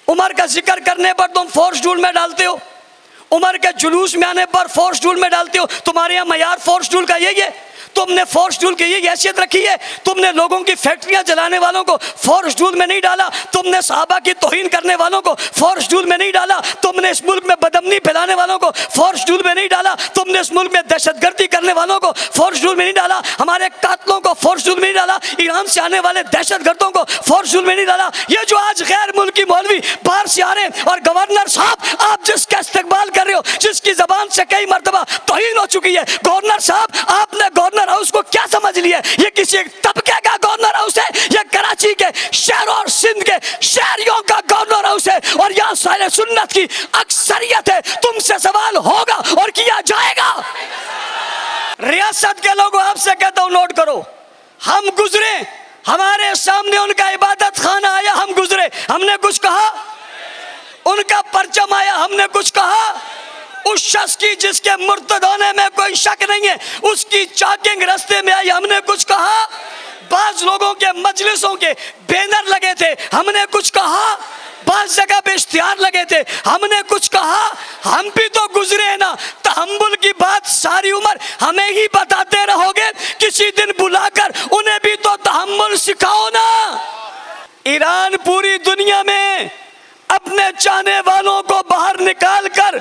उमर का जिक्र करने पर तुम फोर्स जूल में डालते हो, उमर के जुलूस में आने पर फोर्स जूल में डालते हो। तुम्हारे यहाँ मयार फोर्स जूल का यही है? तुमने फोर्स जूल की यही हैसियत रखी है? तुमने लोगों की फैक्ट्रियां जलाने वालों को फोर्स जूल में नहीं डाला, तुमने सहाबा की तौहीन करने वालों को फोर्स जूल में नहीं डाला, तुमने इस मुल्क में बदअमनी फैलाने वालों को फोर्स जूल में नहीं डाला, तुमने इस मुल्क में दहशतगर्दी करने वालों को फोर्स जूल में नहीं डाला, हमारे कातलों को फोर्स जूल में नहीं डाला, ईरान से आने वाले दहशतगर्दों को फोर्स जूल में नहीं डाला। ये जो आज गैर मुल्की मौलवी बाहर से आ रहे हैं, और गवर्नर साहब आप जिसका इस्तेमाल कर रहे हो, जिसकी जबान से कई मरतबा तौहीन हो चुकी है, गवर्नर साहब आपने गवर्नर हाउस को क्या समझ लिया? ये किसी एक तबके का गवर्नर हाउस है? ये कराची के शहरों और सिंध के शहरियों का गवर्नर हाउस है, और यहाँ सारे सुन्नत की अक्सरियत है। तुमसे सवाल होगा और किया जाएगा। रियासत के लोगों आपसे कहता हूं, नोट करो, हम गुजरे, हमारे सामने उनका इबादत खाना आया, हम गुजरे, हमने कुछ कहा? उनका परचम आया, हमने कुछ कहा? उस शख्स की जिसके मुर्तद होने में कोई शक नहीं है, उसकी चॉकिंग रास्ते में आई, हमने कुछ कहा? बाज लोगों के मजलिसों के बैनर लगे थे, हमने कुछ कहा? बाज जगह पे इश्तिहार लगे थे, हमने कुछ कहा? हम भी तो गुजरे हैं ना। तहम्मुल की बात सारी उम्र हमें ही बताते रहोगे, किसी दिन बुलाकर उन्हें भी तो तहम्मुल सिखाओ ना। ईरान पूरी दुनिया में अपने चाहने वालों को बाहर निकाल कर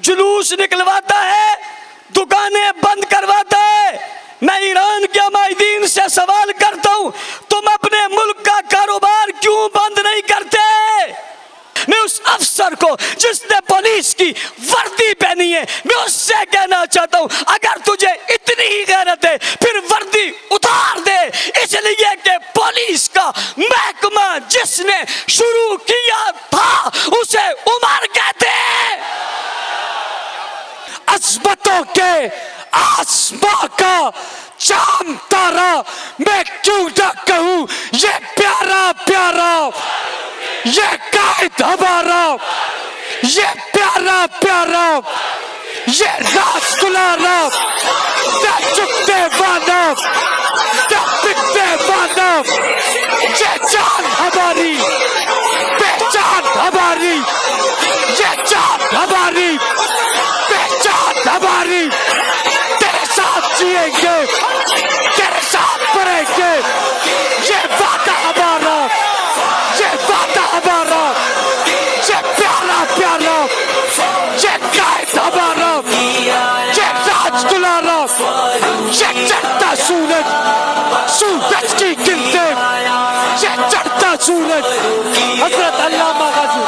जुलूस निकलवाता है, दुकानें बंद करवाता है। मैं ईरान के माहिदीन से सवाल करता हूं, तुम अपने मुल्क का कारोबार क्यों बंद नहीं करते? मैं उस अफसर को जिसने पुलिस की वर्दी पहनी है, मैं उससे कहना चाहता हूं, अगर तुझे इतनी ही गैरत है फिर वर्दी उतार दे, इसलिए कि पुलिस का महकमा जिसने शुरू किया था उसे उमर कहते हैं। अज़मतों के आसमां का चांद तारा मैं क्यों न कहूं, ये प्यारा प्यारा, ये कायद हमारा, ये प्यारा प्यारा, ये राज दुलारा, न चुकते वाला, न बिकते वाला, ये जान हमारी, पहचान हमारी, ये जान हमारी, पहचान हमारी। तेरे साथ जिएंगे, तेरे साथ मरेंगे, ये वादा हमारा, ये वादा हमारा, ये प्यारा प्यारा, ये कायद हमारा, ये राज दुलारा, ये चढ़ता सूरज, सूरज की गिनते, ये चढ़ता सूरज। हजरत अल्लामा गाजी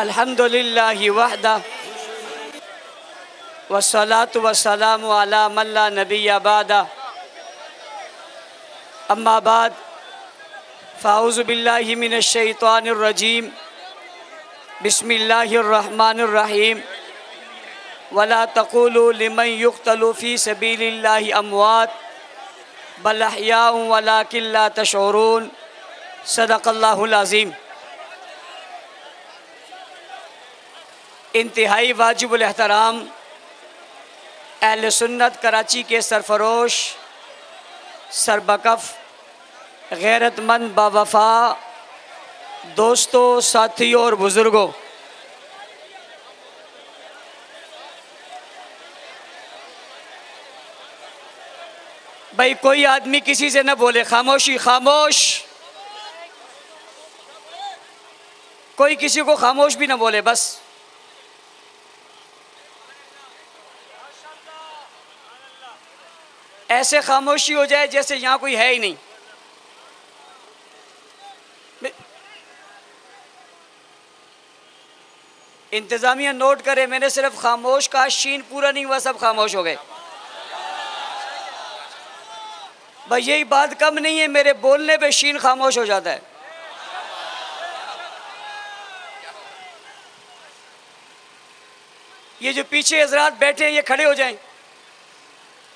अल्हम्दुलिल्लाहि वहदा वस्सलातु वस्सलामु अला मन ला नबिय्य बादा अम्मा बाद फ़ाऊज़ु बिल्लाहि मिनश शैतानिर रजीम बिस्मिल्लाहिर रहमानिर रहीम वला तक़ूलू लिमन युक़्तलू फ़ी सबीलिल्लाहि अमवात बल अहयाउन वलाकिन ला तशऊरून सदक़ल्लाहुल अज़ीम। इंतहाई वाजिबुल एहतराम अहले सुन्नत कराची के सरफरोश सरबकफ गैरतमंद बावफा दोस्तों, साथियों और बुज़ुर्गों, भाई कोई आदमी किसी से न बोले, खामोशी, खामोश। कोई किसी को खामोश भी न बोले, बस। ऐसे खामोशी हो जाए जैसे यहाँ कोई है ही नहीं। इंतज़ामिया नोट करे, मैंने सिर्फ खामोश का शीन पूरा नहीं हुआ, सब खामोश हो गए। भाई यही बात कम नहीं है, मेरे बोलने पे शीन खामोश हो जाता है। ये जो पीछे हजरात बैठे हैं ये खड़े हो जाएं,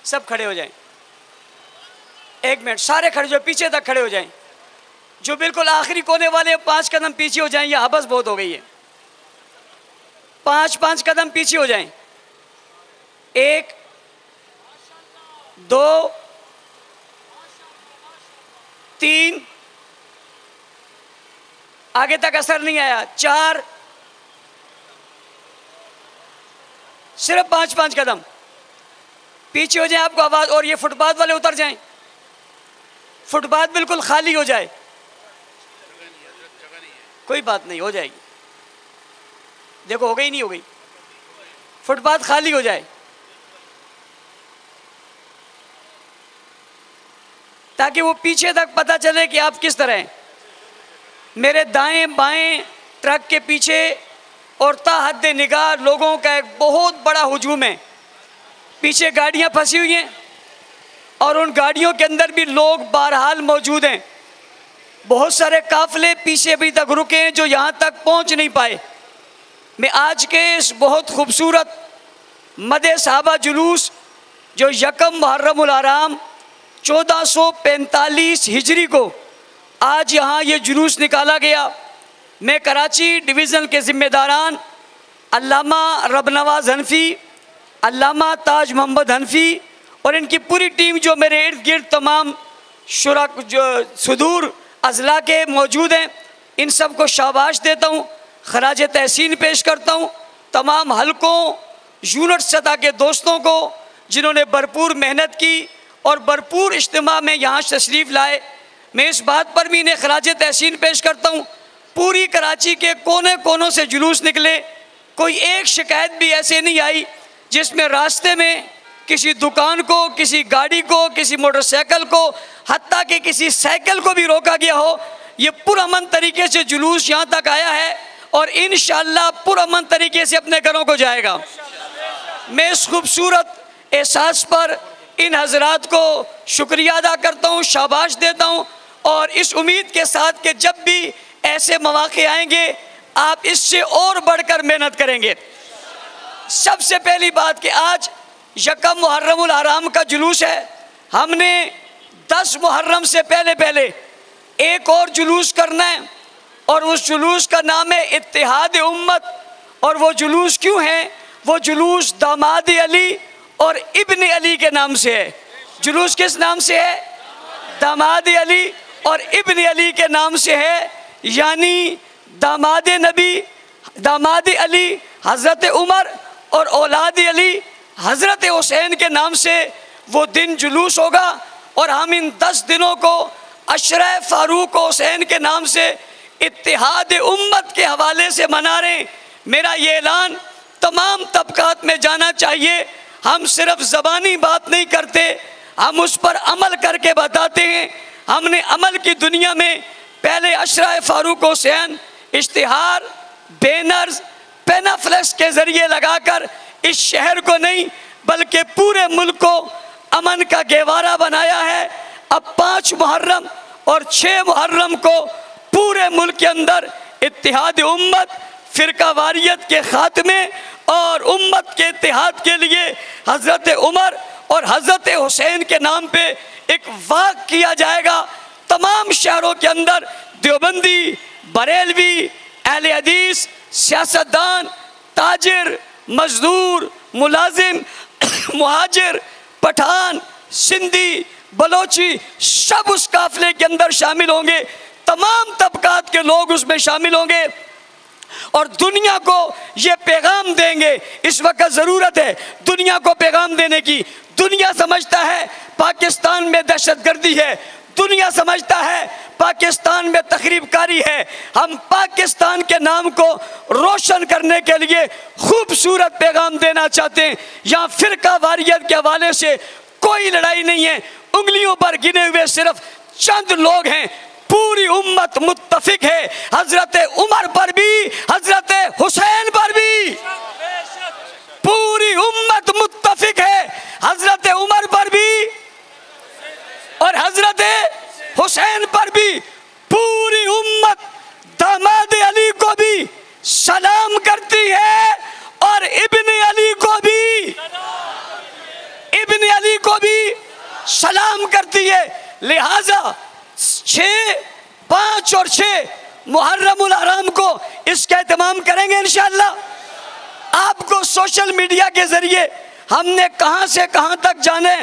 सब खड़े हो जाएं। एक मिनट, सारे खड़े जो पीछे तक खड़े हो जाएं। जो बिल्कुल आखिरी कोने वाले 5 कदम पीछे हो जाएं, ये हबस बहुत हो गई है। 5 कदम पीछे हो जाएं। 1 2 3, आगे तक असर नहीं आया। 4, सिर्फ 5 कदम पीछे हो जाएं, आपको आवाज। और ये फुटपाथ वाले उतर जाएं, फुटपाथ बिल्कुल खाली हो जाए। कोई बात नहीं, हो जाएगी। देखो हो गई, नहीं हो गई, फुटपाथ खाली हो जाए ताकि वो पीछे तक पता चले कि आप किस तरह हैं। मेरे दाएं बाएं ट्रक के पीछे और ताहद्दे निगाह लोगों का एक बहुत बड़ा हुजूम है। पीछे गाड़ियां फंसी हुई हैं और उन गाड़ियों के अंदर भी लोग बहरहाल मौजूद हैं। बहुत सारे काफिले पीछे अभी तक रुके हैं जो यहाँ तक पहुँच नहीं पाए। मैं आज के इस बहुत खूबसूरत मदे साहबा जुलूस जो यकम मुहर्रमुल हराम 1445 हिजरी को आज यहाँ ये जुलूस निकाला गया, मैं कराची डिवीज़न के ज़िम्मेदारान अल्लामा रबनवाज हनफी, अल्लामा ताज मोहम्मद हनफी और इनकी पूरी टीम जो मेरे इर्द गिर्द तमाम शुरक जो सुदूर अज़ला के मौजूद हैं, इन सब को शाबाश देता हूँ, खराज तहसीन पेश करता हूँ। तमाम हलकों यूनिट सतह के दोस्तों को जिन्होंने भरपूर मेहनत की और भरपूर इज्तिमा में यहाँ तशरीफ़ लाए, मैं इस बात पर भी इन्हें खराज तहसीन पेश करता हूँ। पूरी कराची के कोने कोनों से जुलूस निकले, कोई एक शिकायत भी ऐसे नहीं आई जिसमें रास्ते में किसी दुकान को, किसी गाड़ी को, किसी मोटरसाइकिल को, हत्ता कि किसी साइकिल को भी रोका गया हो। ये पुरअमन तरीके से जुलूस यहाँ तक आया है और इंशाअल्लाह पुरअमन तरीके से अपने घरों को जाएगा। मैं इस खूबसूरत एहसास पर इन हजरात को शुक्रिया अदा करता हूँ, शाबाश देता हूँ और इस उम्मीद के साथ कि जब भी ऐसे मौके आएंगे आप इससे और बढ़कर मेहनत करेंगे। सबसे पहली बात कि आज यकम मुहर्रमुल हराम का जुलूस है। हमने 10 मुहर्रम से पहले एक और जुलूस करना है और उस जुलूस का नाम है इत्तिहाद उम्मत। और वो जुलूस क्यों है? वो जुलूस दामाद अली और इब्न अली के नाम से है। जुलूस किस नाम से है? दामाद अली और इब्न अली के नाम से है। यानी दामाद नबी, दामाद अली हज़रत उमर और औलाद अली हज़रत हुसैन के नाम से वो दिन जुलूस होगा। और हम इन 10 दिनों को अशरा फारूक हुसैन के नाम से इत्तिहाद उम्मत के हवाले से मना रहे हैं। मेरा ये ऐलान तमाम तबकात में जाना चाहिए। हम सिर्फ ज़बानी बात नहीं करते, हम उस पर अमल करके बताते हैं। हमने अमल की दुनिया में पहले अशरा फारूक हुसैन इश्तिहार बैनर्स पेनाफ्लेक्स के जरिए लगाकर इस शहर को नहीं बल्कि पूरे मुल्क को अमन का गहवारा बनाया है। अब 5 मुहर्रम और 6 मुहर्रम को पूरे मुल्क के अंदर इत्तिहाद उम्मत, फिरका वारियत के खात्मे और उम्मत के इत्तिहाद के लिए हज़रत उमर और हज़रत हुसैन के नाम पे एक वाक़ किया जाएगा। तमाम शहरों के अंदर देवबंदी, बरेलवी, अहले हदीस, सियासतदान, ताजिर, मजदूर, मुलाजिम, मुहाजिर, पठान, सिंधी, बलोची सब उस काफिले के अंदर शामिल होंगे। तमाम तबकात के लोग उसमें शामिल होंगे और दुनिया को ये पैगाम देंगे। इस वक्त ज़रूरत है दुनिया को पैगाम देने की। दुनिया समझता है पाकिस्तान में दहशतगर्दी है, दुनिया समझता है पाकिस्तान में तखरीबकारी है। हम पाकिस्तान के नाम को रोशन करने के लिए खूबसूरत पैगाम देना चाहते हैं। यहाँ फिरका वारियत के हवाले से कोई लड़ाई नहीं है। उंगलियों पर गिने हुए सिर्फ चंद लोग हैं, पूरी उम्मत मुत्तफिक है। हजरत उमर पर भी, हजरत हुसैन पर भी पूरी उम्मत मुत्तफिक है। हजरत उमर पर भी और हजरत हुसैन पर भी पूरी उम्मत दामाद अली को भी सलाम करती है और इब्ने अली को भी सलाम करती है। लिहाजा 6, 5 और 6 मुहर्रमुल हराम को इसका एहतमाम करेंगे इंशाअल्लाह। आपको सोशल मीडिया के जरिए हमने कहां से कहां तक जाने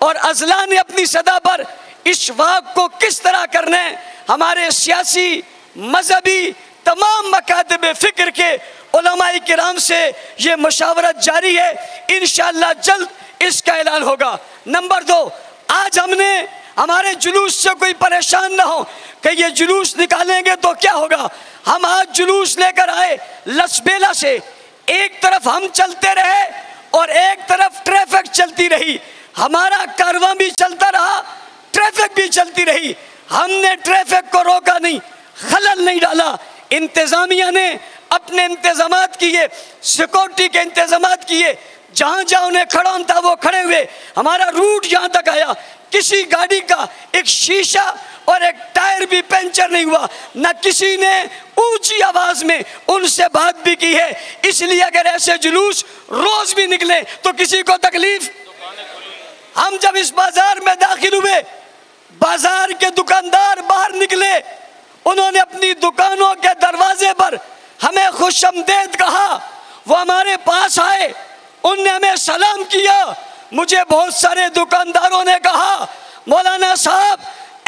और अजला ने अपनी सदा पर इस वाक़ को किस तरह करना है, हमारे सियासी, मजहबी तमाम मकातब फ़िक्र के उलमाए किराम से ये मशावरत जारी है। इंशाअल्लाह जल्द इसका ऐलान होगा। नंबर 2, आज हमने हमारे जुलूस से कोई परेशान ना हो कि ये जुलूस निकालेंगे तो क्या होगा। हम आज जुलूस लेकर आए लसबेला से, एक तरफ हम चलते रहे और एक तरफ ट्रैफिक चलती रही। हमारा कारवां भी चलता रहा, ट्रैफिक भी चलती रही। हमने ट्रैफिक को रोका नहीं, खलल नहीं डाला। इंतजामिया ने अपने इंतजामात किए, सिक्योरिटी के इंतजामात किए, जहाँ जहाँ उन्हें खड़ा था वो खड़े हुए। हमारा रूट यहाँ तक आया, किसी गाड़ी का एक शीशा और एक टायर भी पंचर नहीं हुआ। न किसी ने ऊंची आवाज में उनसे बात भी की है। इसलिए अगर ऐसे जुलूस रोज भी निकले तो किसी को तकलीफ। हम जब इस बाजार में दाखिल हुए, बाजार के दुकानदार बाहर निकले, उन्होंने अपनी दुकानों के दरवाजे पर हमें खुशामदीद कहा। वो हमारे पास आए, उनने हमें सलाम किया। मुझे बहुत सारे दुकानदारों ने कहा, मौलाना साहब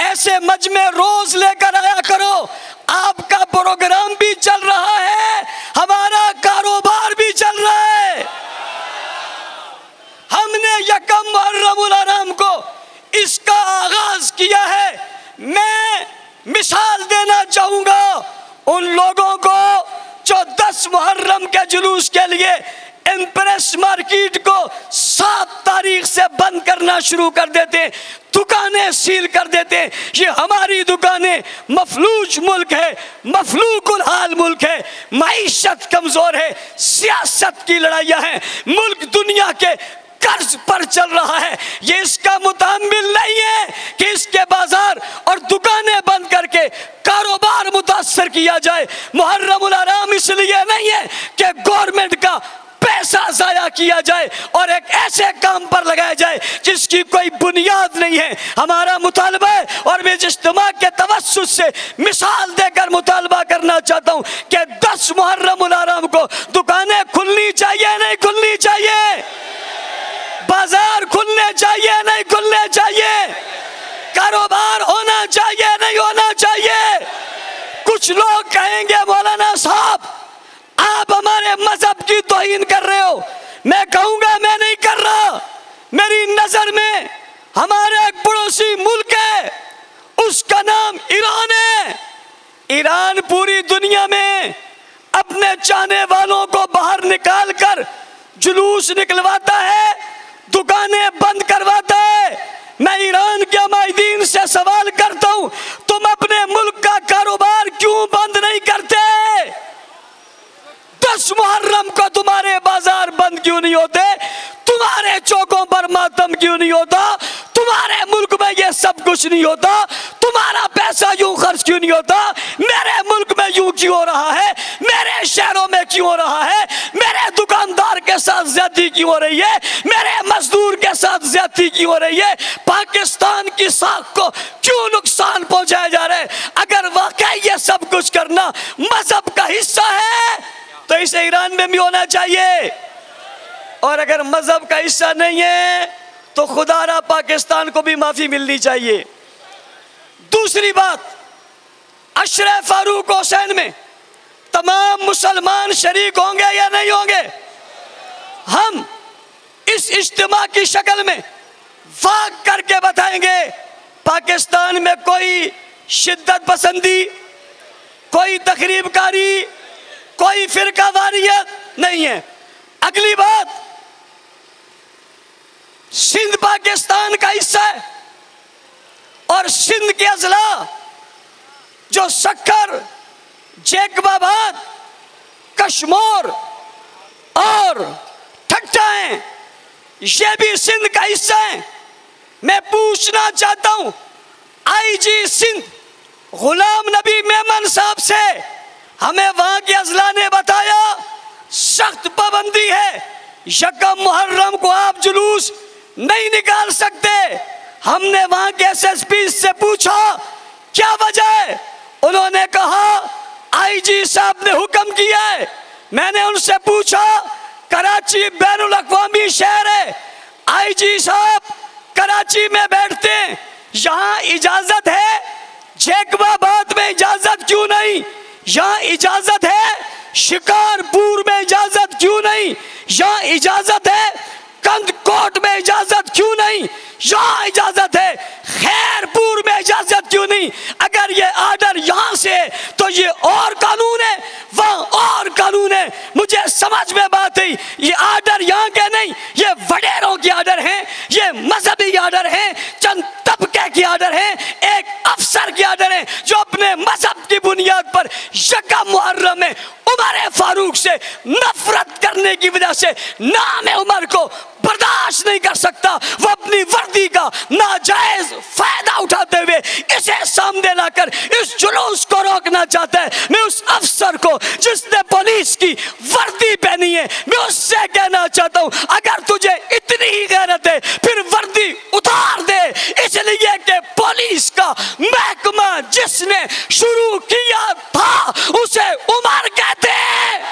ऐसे मजमे रोज लेकर आया करो, आपका प्रोग्राम भी चल रहा है, हमारा कारोबार भी चल रहा है। हमने यकम मुहर्रमुल हराम को इसका आगाज किया है। मैं मिसाल देना चाहूंगा उन लोगों को जो 10 मुहर्रम के जुलूस के लिए एम्प्रेस मार्केट को 7 तारीख से बंद करना शुरू कर देते, दुकानें सील कर देते। ये हमारी दुकानें, मफलूज मुल्क है, मफलूकुल हाल मुल्क है, माइशत कमजोर है, सियासत की लड़ाइयाँ हैं, मुल्क दुनिया के कर्ज पर चल रहा है। ये इसका मुतामिल नहीं है कि इसके बाजार और दुकानें बंद करके कारोबार मुतासर किया जाए। मुहर्रमुल हराम इसलिए नहीं है कि गवर्नमेंट का पैसा जाया किया जाए और एक ऐसे काम पर लगाया जाए जिसकी कोई बुनियाद नहीं है। हमारा मुतालबा है और मैं इस इज्तिमा के तवस्सुत से मिसाल देकर मुतालबा करना चाहता हूँ कि 10 मुहर्रमुल हराम को दुकानें खुलनी चाहिए, नहीं खुलनी चाहिए, बाजार खुलने चाहिए, नहीं खुलने चाहिए, कारोबार होना चाहिए, नहीं होना चाहिए। कुछ लोग कहेंगे मौलाना साहब आप हमारे मजहब की तौहीन कर रहे हो। मैं कहूंगा मैं नहीं कर रहा। मेरी नजर में हमारे एक पड़ोसी मुल्क है, उसका नाम ईरान है। ईरान पूरी दुनिया में अपने चाहने वालों को बाहर निकाल कर जुलूस निकलवाता है, दुकानें बंद करवाता है। मैं ईरान के माहिदीन से सवाल करता हूं, तुम अपने मुल्क का कारोबार क्यों बंद नहीं करते? नहीं होता, तुम्हारा पैसा यूं खर्च क्यों नहीं होता, मेरे मुल्क में यूं क्यों हो रहा है, मेरे शहरों में क्यों हो रहा है, मेरे दुकानदार के साथ ज्यादती क्यों हो रही है, मेरे मजदूर के साथ ज्यादती क्यों हो रही है, पाकिस्तान की साख को क्यों नुकसान पहुंचाया जा रहा है। अगर वाकई ये सब कुछ करना मजहब का हिस्सा है तो इसे ईरान में भी होना चाहिए, और अगर मजहब का हिस्सा नहीं है तो खुदारा पाकिस्तान को भी माफी मिलनी चाहिए। दूसरी बात, अशरे फारूक हुसैन में तमाम मुसलमान शरीक होंगे या नहीं होंगे? हम इस इज्तिमा की शक्ल में वाक करके बताएंगे पाकिस्तान में कोई शिद्दत पसंदी, कोई तकरीबकारी, कोई फिरका वारियत नहीं है। अगली बात, सिंध पाकिस्तान का हिस्सा है और सिंध के अजला जो सक्कर, जैकबाबाद, कश्मीर और ठट्टा हैं, ये भी सिंध का हिस्सा है। मैं पूछना चाहता हूं आईजी सिंध गुलाम नबी मेमन साहब से, हमें वहां के अजला ने बताया सख्त पाबंदी है, यकम मुहर्रम को आप जुलूस नहीं निकाल सकते। हमने वहां के एसएसपी से पूछा क्या वजह है, उन्होंने कहा आईजी साहब ने हुक्म किया है। मैंने उनसे पूछा कराची बैनुल अक़वामी शहर है, आईजी साहब कराची में बैठते हैं, यहाँ इजाजत है, जैकबाबाद में इजाजत क्यों नहीं, यहाँ इजाजत है, शिकारपुर में इजाजत क्यों नहीं, यहाँ इजाजत है, कंदकोट में इजाजत क्यों नहीं, यहाँ इजाजत है, खैरपुर में इजाजत क्यों नहीं। अगर ये आर्डर यहाँ से तो ये और कानून है, वहाँ और कानून है। मुझे समझ में बात आई, ये आर्डर यहाँ के नहीं, ये वडेरों के आर्डर हैं, ये मजहबी आर्डर हैं, चंद तबके की आर्डर हैं, एक अफसर की आर्डर है जो अपने मजहब की बुनियाद पर यकम मुहर्रम में उमर फारूक से नफरत करने की वजह से नाम उमर को बर्दाश्त नहीं कर सकता। वो अपनी वर्दी का नाजायज फायदा उठाते हुए इसे सामने लाकर इस जुलूस को रोकना चाहता है। मैं उस अफसर को जिसने पुलिस की वर्दी पहनी है, मैं उससे कहना चाहता हूं अगर तुझे इतनी ही गैरत है फिर वर्दी उतार दे, इसलिए कि पुलिस का महकमा जिसने शुरू किया था उसे उमर कहते हैं।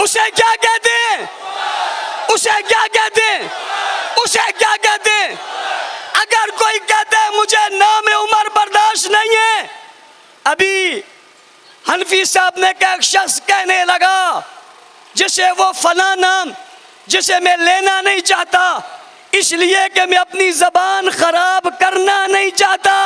उसे क्या कहते हैं, उसे क्या कहते हैं, उसे क्या कहते हैं। अगर कोई कहते हैं मुझे नाम उमर बर्दाश्त नहीं है, अभी हनफी साहब ने क्या एक शख्स कहने लगा जिसे वो फला नाम जिसे मैं लेना नहीं चाहता इसलिए कि मैं अपनी जबान खराब करना नहीं चाहता।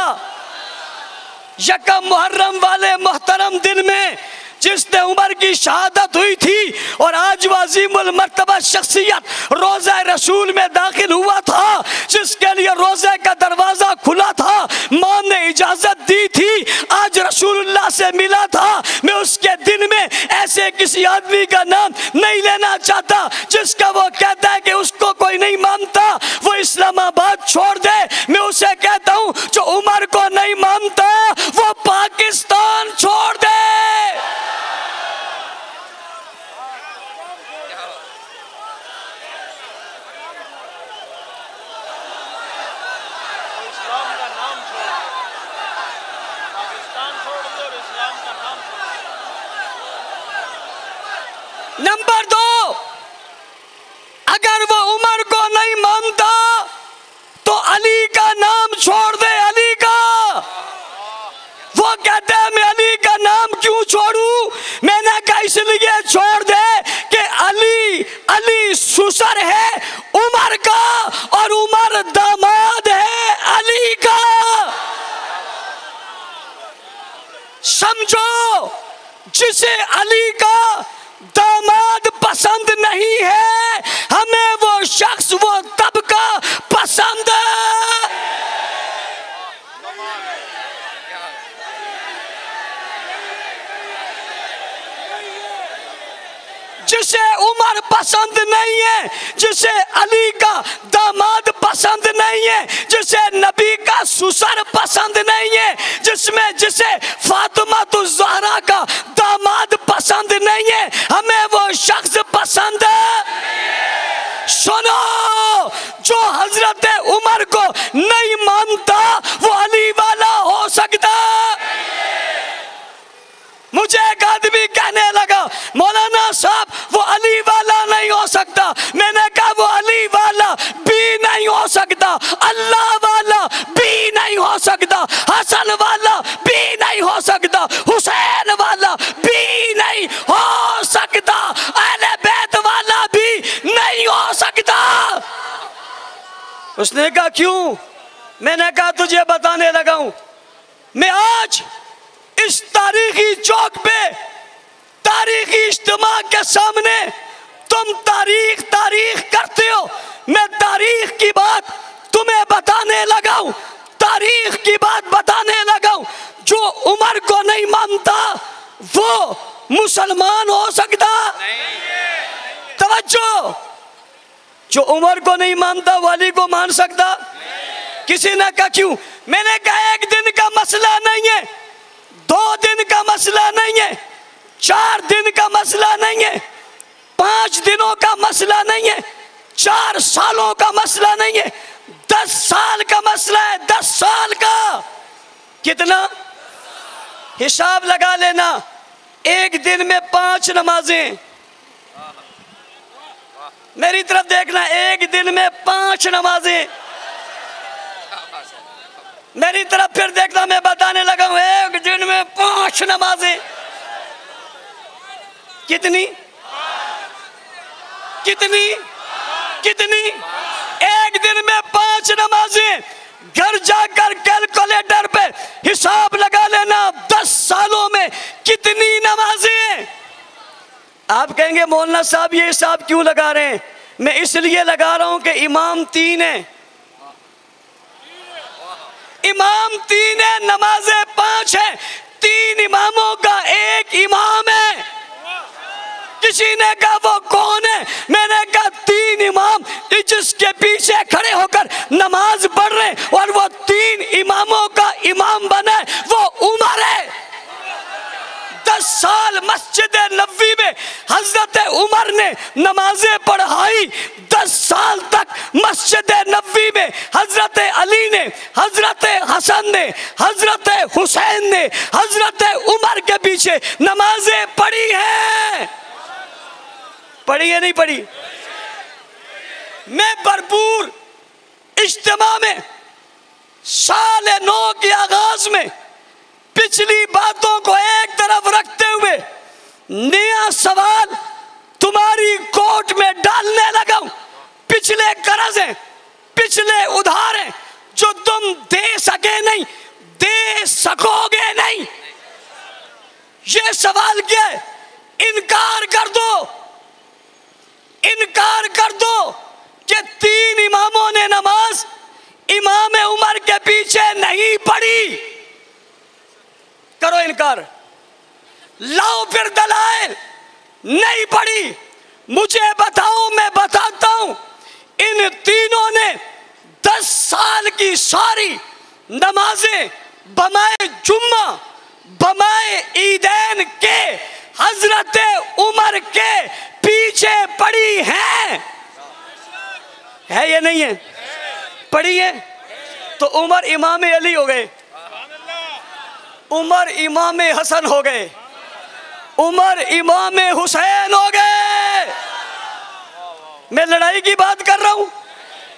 यकम मुहर्रम वाले मोहतरम दिन में जिसने उमर की शहादत हुई थी और आज वाजीमुल मर्तबा शख्सियत रोज़ा रसूल में दाखिल हुआ था, जिसके लिए रोज़े का दरवाजा खुला था, मां ने इजाजत दी थी, आज रसूलुल्लाह से मिला था। मैं उसके दिन में ऐसे किसी आदमी का नाम नहीं लेना चाहता जिसका वो कहता है कि उसको कोई नहीं मानता, वो इस्लामाबाद छोड़ दे। मैं उसे कहता हूं जो उमर को नहीं मानता वो पाकिस्तान छोड़ दे। नंबर 2, अगर वो उमर को नहीं मानता तो अली का नाम छोड़ दे, अली का। वो कहते हैं मैं अली का नाम क्यों छोड़ू, मैंने कहा इसलिए छोड़ दे कि अली ससुर है उमर का और उमर दामाद है अली का। समझो, जिसे अली का दामाद पसंद नहीं है हमें वो शख्स वो तबका पसंद है। जिसे उमर पसंद नहीं है, जिसे अली का दामाद पसंद नहीं है, जिसे नबी का ससुर पसंद नहीं है, जिसे फातिमा ज़हरा का दामाद पसंद नहीं है, हमें वो शख्स पसंद है। सुनो, जो हजरत उमर को नहीं मानता वो अली वाला हो सकता। मुझे एक आदमी कहने लगा, मौलाना साहब वो अली वाला नहीं हो सकता। मैंने कहा वो अली वाला भी नहीं हो सकता, अल्लाह वाला भी नहीं हो सकता, हसन वाला भी नहीं हो सकता, हुसैन वाला भी नहीं हो सकता, अहले बैत वाला भी नहीं हो सकता। उसने कहा क्यों? मैंने कहा तुझे बताने लगा हूं। मैं आज इस तारीखी चौक पे तारीखी इज्तिमा के सामने तुम तारीख करते हो, मैं तारीख की बात तुम्हें बताने लगा हूं, तारीख की बात बताने लगा हूं। जो उमर को नहीं मानता वो मुसलमान हो सकता? तवज्जो, जो उमर को नहीं मानता वो अली को मान सकता? किसी ने कहा क्यों? मैंने कहा एक दिन का मसला नहीं है, 2 दिन का मसला नहीं है, 4 दिन का मसला नहीं है, 5 दिनों का मसला नहीं है, 4 सालों का मसला नहीं है, 10 साल का मसला है। 10 साल का कितना? हिसाब लगा लेना, एक दिन में 5 नमाजें। मेरी तरफ देखना, एक दिन में 5 नमाजें। मेरी तरफ फिर देखना, मैं बताने लगा हूं, एक दिन में 5 नमाजें। कितनी कितनी कितनी? एक दिन में 5 नमाजें। घर जाकर कैलकुलेटर पे हिसाब लगा लेना, 10 सालों में कितनी नमाजें। आप कहेंगे मौलाना साहब ये हिसाब क्यों लगा रहे हैं? मैं इसलिए लगा रहा हूं कि इमाम 3 है, इमाम 3 है, नमाजें 5 है, 3 इमामों का एक इमाम है। किसी ने कहा वो कौन है? मैंने कहा 3 इमाम जिसके पीछे खड़े होकर नमाज पढ़ रहे और वो 3 इमामों का इमाम बना, वो उमर है। 10 साल मस्जिद नबवी में हजरत उमर ने नमाजें पढ़ाई। 10 साल तक मस्जिद नबवी में हजरत अली ने, हजरत हसन ने, हजरत हुसैन ने हजरत उमर के पीछे नमाजें पढ़ी हैं। पढ़ी है नहीं पढ़ी? मैं भरपूर इज्तिमा में साल 9 के आगाज में पिछली बातों को एक तरफ रखते हुए नया सवाल तुम्हारी कोर्ट में डालने लगा हूं। पिछले कर्ज हैं, पिछले उधार हैं जो तुम दे सके नहीं, दे सकोगे नहीं। ये सवाल क्या है? इनकार कर दो, इनकार कर दो कि 3 इमामों ने नमाज इमाम उमर के पीछे नहीं पढ़ी। करो इनकार, लाओ फिर दलाइल। नहीं पढ़ी, मुझे बताओ, मैं बताता हूं। इन तीनों ने 10 साल की सारी नमाजें बमाए जुम्मा, बमाए ईदैन के हजरत उमर के पीछे पड़ी है या नहीं है? पड़ी है। तो उमर इमाम अली हो गए, उमर इमाम हसन हो गए, उमर इमाम हुसैन हो गए। मैं लड़ाई की बात कर रहा हूं,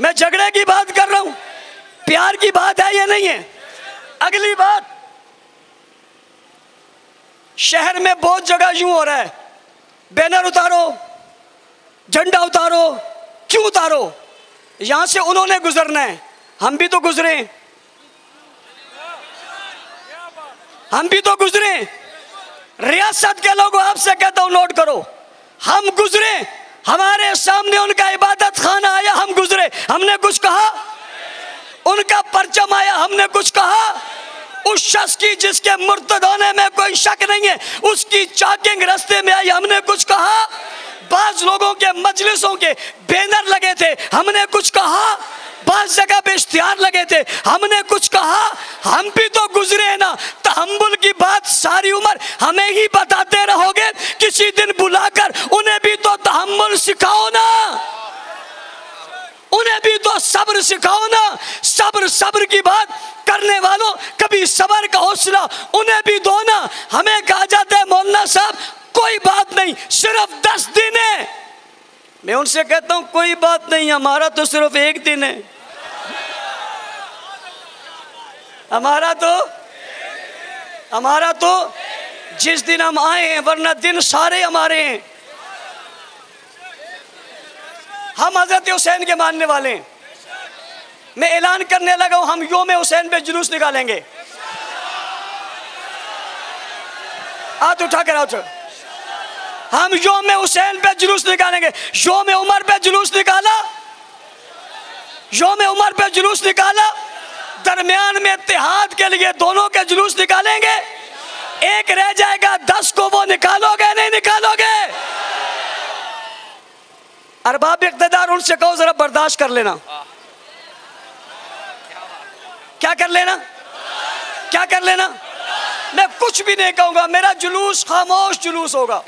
मैं झगड़े की बात कर रहा हूं, प्यार की बात है या नहीं है? अगली बात, शहर में बहुत जगह यूं हो रहा है, बैनर उतारो, झंडा उतारो। क्यों उतारो? यहां से उन्होंने गुजरना है, हम भी तो गुजरे, हम भी तो गुजरे। रियासत के लोगों, आपसे कहता हूं नोट करो, हम गुजरे, हमारे सामने उनका इबादत खाना आया, हम गुजरे, हमने कुछ कहा? उनका परचम आया, हमने कुछ कहा? उस शख्स की जिसके मुर्तद होने में कोई शक नहीं है, उसकी चॉकिंग रास्ते में आई, हमने कुछ कहा? बाज लोगों के मजलिसों के बैनर लगे थे, हमने कुछ कहा। बाज जगह पे इश्तिहार लगे थे, हमने कुछ कहा। हम भी तो गुजरे हैं ना। तहम्मुल की बात सारी उम्र हमें ही बताते रहोगे, किसी दिन बुलाकर उन्हें भी तो तहम्मुल सिखाओ ना, उन्हें भी तो सब्र सिखाओ ना। सब्र सब्र की बात करने वालों, कभी सब्र का हौसला उन्हें भी दो ना। हमें कहा जाता है मौलाना साहब कोई बात नहीं, सिर्फ 10 दिन है। मैं उनसे कहता हूं कोई बात नहीं, हमारा तो सिर्फ 1 दिन है। हमारा तो जिस दिन हम आए हैं, वरना दिन सारे हमारे हैं। हम हजरत हुसैन के मानने वाले हैं। मैं ऐलान करने लगा हूं, हम योम हुसैन पे जुलूस निकालेंगे। हाथ उठा कर आओ। हम योम हुसैन पे जुलूस निकालेंगे। योम उमर पे जुलूस निकाला, योम उमर पे जुलूस निकाला, दरमियान में इत्तेहाद के लिए दोनों के जुलूस निकालेंगे। एक रह जाएगा, 10 को वो निकालोगे नहीं निकालोगे? अरबाब इक़्तिदार उनसे कहो जरा बर्दाश्त कर लेना। क्या कर लेना? क्या कर लेना? मैं कुछ भी नहीं कहूंगा, मेरा जुलूस खामोश जुलूस होगा,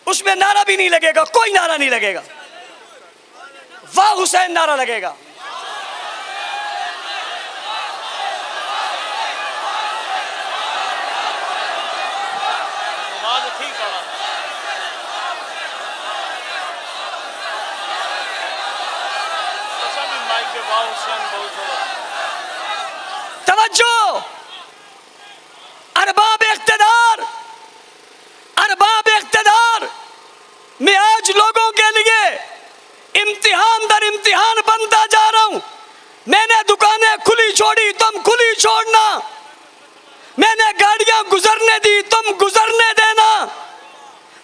उसमें नारा भी नहीं लगेगा, कोई नारा नहीं लगेगा। वाह हुसैन नारा लगेगा। तवज्जो, अरबाब इक़्तिदार, अरबाब इक़्तिदार, मैं आज लोगों के लिए इम्तिहान दर इम्तिहान बनता जा रहा हूं। मैंने दुकानें खुली छोड़ी, तुम खुली छोड़ना। मैंने गाड़ियां गुजरने दी, तुम गुजरने देना।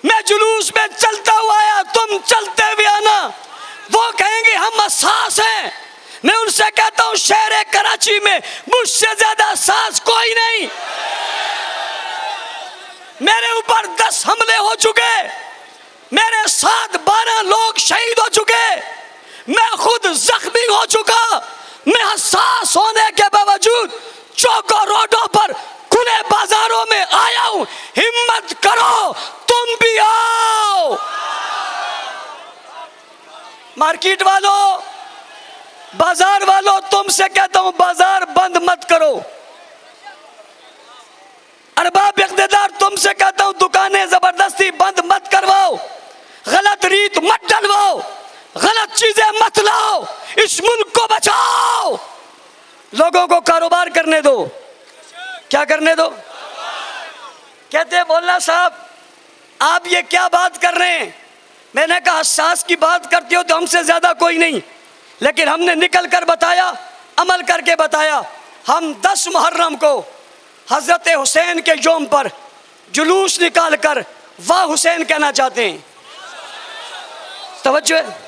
मैं जुलूस में चलता हुआ आया, तुम चलते हुए आना। वो कहेंगे हम हसास हैं, मैं उनसे कहता हूं शहर कराची में मुझसे ज्यादा सास कोई नहीं। मेरे ऊपर 10 हमले हो चुके, मेरे साथ 12 लोग शहीद हो चुके, मैं खुद जख्मी हो चुका। मैं हसास होने के बावजूद चौकों रोडों पर खुले बाजारों में आया हूं। हिम्मत करो, तुम भी आओ। मार्केट वालों, बाजार वालों, तुमसे कहता हूं बाजार बंद मत करो। अरबाब इक़्तिदार, तुमसे कहता हूं दुकानें जबरदस्ती बंद मत करवाओ, गलत रीत मत डलवाओ, गलत चीजें मत लाओ, इस मुल्क को बचाओ। लोगों को कारोबार करने दो। क्या करने दो? कहते हैं मौलाना साहब आप ये क्या बात कर रहे हैं? मैंने कहा हसास की बात करते हो तो हमसे ज्यादा कोई नहीं, लेकिन हमने निकल कर बताया, अमल करके बताया। हम 10 मुहर्रम को हजरत हुसैन के यौम पर जुलूस निकाल कर वाह हुसैन कहना चाहते हैं। तवज्जो है,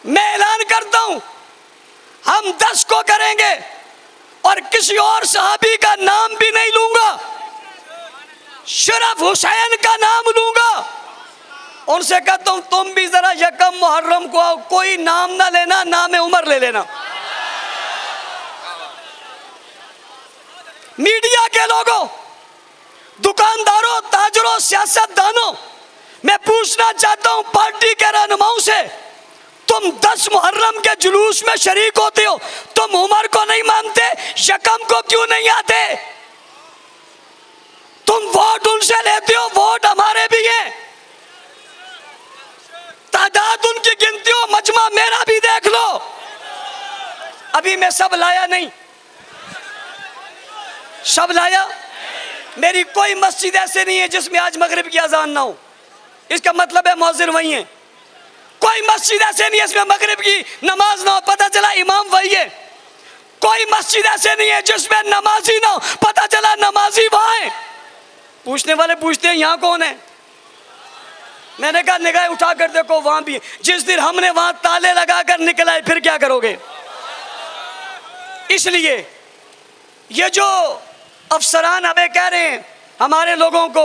मैं ऐलान करता हूं हम 10 को करेंगे और किसी और सहाबी का नाम भी नहीं लूंगा, सिर्फ हुसैन का नाम लूंगा। उनसे कहता हूं तुम भी जरा यकम मुहर्रम को आओ, कोई नाम ना लेना, नाम उमर ले लेना। मीडिया के लोगों, दुकानदारों, ताजरों, सियासतदानों, मैं पूछना चाहता हूं पार्टी के रहनुमाओं से, तुम 10 मुहर्रम के जुलूस में शरीक होते हो, तुम उमर को नहीं मानते, यकम को क्यों नहीं आते? तुम वोट उनसे लेते हो, वोट हमारे भी हैं, तादाद उनकी गिनती हो, मजमा मेरा भी देख लो। अभी मैं सब लाया नहीं, सब लाया। मेरी कोई मस्जिद ऐसे नहीं है जिसमें आज मगरिब की अजान ना हो, इसका मतलब है मौज़िन वही है। कोई मस्जिद ऐसे नहीं है जिसमें मगरिब की नमाज ना हो, पता चला इमाम वही है। कोई मस्जिद ऐसे नहीं है जिसमें नमाजी ना हो, पता चला नमाजी वहां है। पूछने वाले पूछते हैं यहाँ कौन है? मैंने कहा निगाह उठा कर देखो वहां भी। जिस दिन हमने वहां ताले लगाकर निकलाए फिर क्या करोगे? इसलिए ये जो अफसरान हमें कह रहे हैं हमारे लोगों को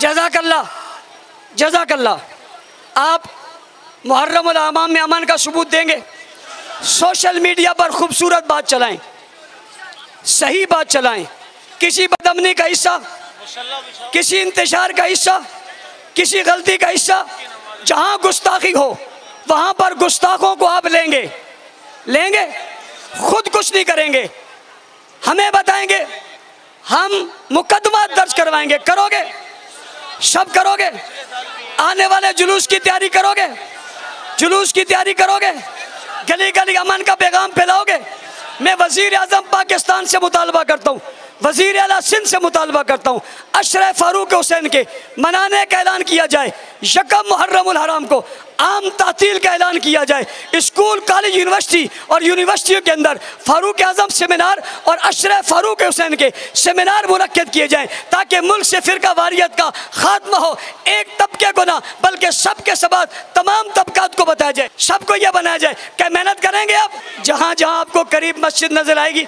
जज़ाकल्लाह जज़ाकल्लाह। आप मुहर्रम उल अमाम में अमन का सबूत देंगे, सोशल मीडिया पर खूबसूरत बात चलाएं, सही बात चलाएं, किसी बदअमनी का हिस्सा, किसी इंतशार का हिस्सा, किसी गलती का हिस्सा, जहां गुस्ताखी हो वहां पर गुस्ताखों को आप लेंगे, खुद कुछ नहीं करेंगे, हमें बताएंगे, हम मुकदमा दर्ज करवाएंगे। करोगे? सब करोगे? आने वाले जुलूस की तैयारी करोगे? जुलूस की तैयारी करोगे? गली गली अमन का पैगाम फैलाओगे? मैं वजीर आजम पाकिस्तान से मुतालबा करता हूँ, वजीर आला सिंध से मुतालबा करता हूँ, अशरफ फारूक हुसैन के मनाने का ऐलान किया जाए, यकम मुहर्रम उल हराम को आम तातील का ऐलान किया जाए, स्कूल कॉलेज यूनिवर्सिटी और यूनिवर्सिटियों के अंदर फारूक आजम सेमिनार और अशरफ फारूक हुसैन के सेमिनार मुनक्किद किए जाएँ, ताकि मुल्क से फ़िरका वारियत का खात्मा हो। एक तबके को ना बल्कि सबके सबक तमाम तबकात को बताया जाए, सबको यह बनाया जाए। क्या मेहनत करेंगे आप? जहाँ जहाँ आपको करीब मस्जिद नज़र आएगी,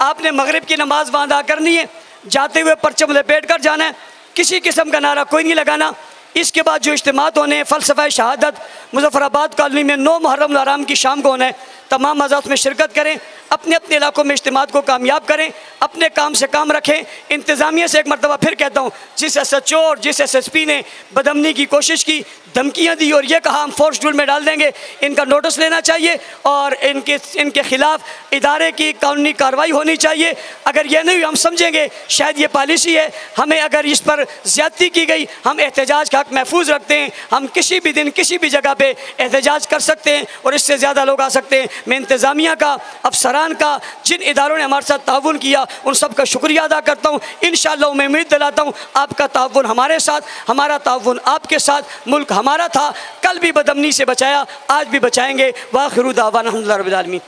आपने मगरिब की नमाज वहाँ अदा करनी है, जाते हुए परचम लपेट कर जाना है, किसी किस्म का नारा कोई नहीं लगाना। इसके बाद जो इज्तिमात होने हैं, फ़लसफ़ा शहादत मुज़फ़्फ़राबाद कॉलोनी में 9 मुहर्रम हराम की शाम को होना है, तमाम मज़ात में शिरकत करें, अपने अपने इलाकों में इज्तिमात को कामयाब करें, अपने काम से काम रखें। इंतज़ामिया से एक मरतबा फिर कहता हूँ, जिस SHO और जिस SSP ने बदअमनी की कोशिश की, धमकियाँ दी और ये कहा हम फोर्स ड्रिल में डाल देंगे, इनका नोटिस लेना चाहिए और इनके खिलाफ इदारे की कानूनी कार्रवाई होनी चाहिए। अगर ये नहीं हम समझेंगे शायद ये पॉलिसी है, हमें अगर इस पर ज़्यादती की गई, हम एहतजाज का हक महफूज रखते हैं, हम किसी भी दिन किसी भी जगह पे एहतजाज कर सकते हैं और इससे ज़्यादा लोग आ सकते हैं। मैं इंतज़ामिया का, अफसरान का, जिन इदारों ने हमारे साथ ताउन किया उन सब का शुक्रिया अदा करता हूँ। इंशाअल्लाह मैं उम्मीद दिलाता हूँ आपका ताउन हमारे साथ, हमारा ताउन आपके साथ। मुल्क हमारा था, कल भी बदअमनी से बचाया, आज भी बचाएंगे। वाखिरु दावाना अल्हम्दुलिल्लाहि रब्बिल आलमीन।